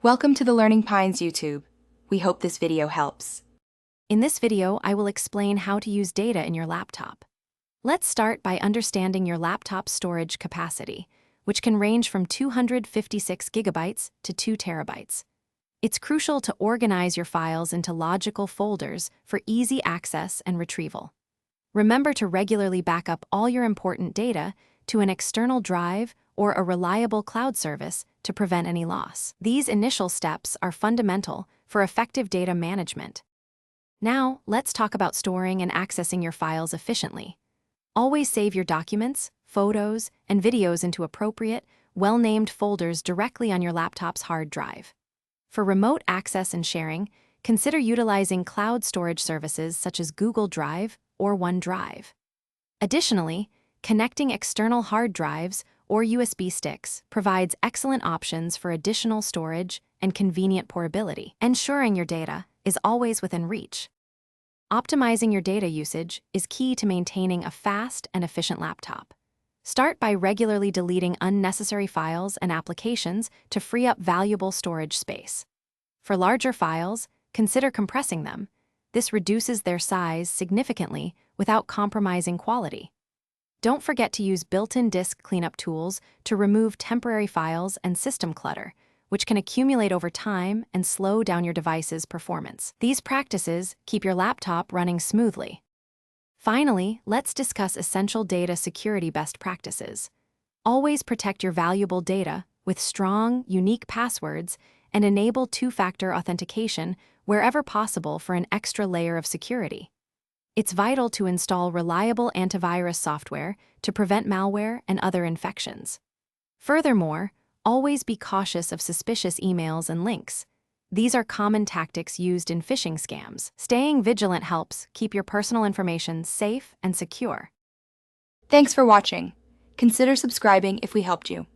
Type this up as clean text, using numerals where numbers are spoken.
Welcome to the Learning Pines YouTube. We hope this video helps. In this video, I will explain how to use data in your laptop. Let's start by understanding your laptop's storage capacity, which can range from 256 gigabytes to 2 terabytes. It's crucial to organize your files into logical folders for easy access and retrieval. Remember to regularly back up all your important data to an external drive or a reliable cloud service to prevent any loss. These initial steps are fundamental for effective data management. Now, let's talk about storing and accessing your files efficiently. Always save your documents, photos, and videos into appropriate, well-named folders directly on your laptop's hard drive. For remote access and sharing, consider utilizing cloud storage services such as Google Drive or OneDrive. Additionally, connecting external hard drives or USB sticks provides excellent options for additional storage and convenient portability, ensuring your data is always within reach. Optimizing your data usage is key to maintaining a fast and efficient laptop. Start by regularly deleting unnecessary files and applications to free up valuable storage space. For larger files, consider compressing them. This reduces their size significantly without compromising quality. Don't forget to use built-in disk cleanup tools to remove temporary files and system clutter, which can accumulate over time and slow down your device's performance. These practices keep your laptop running smoothly. Finally, let's discuss essential data security best practices. Always protect your valuable data with strong, unique passwords and enable two-factor authentication wherever possible for an extra layer of security. It's vital to install reliable antivirus software to prevent malware and other infections. Furthermore, always be cautious of suspicious emails and links. These are common tactics used in phishing scams. Staying vigilant helps keep your personal information safe and secure. Thanks for watching. Consider subscribing if we helped you.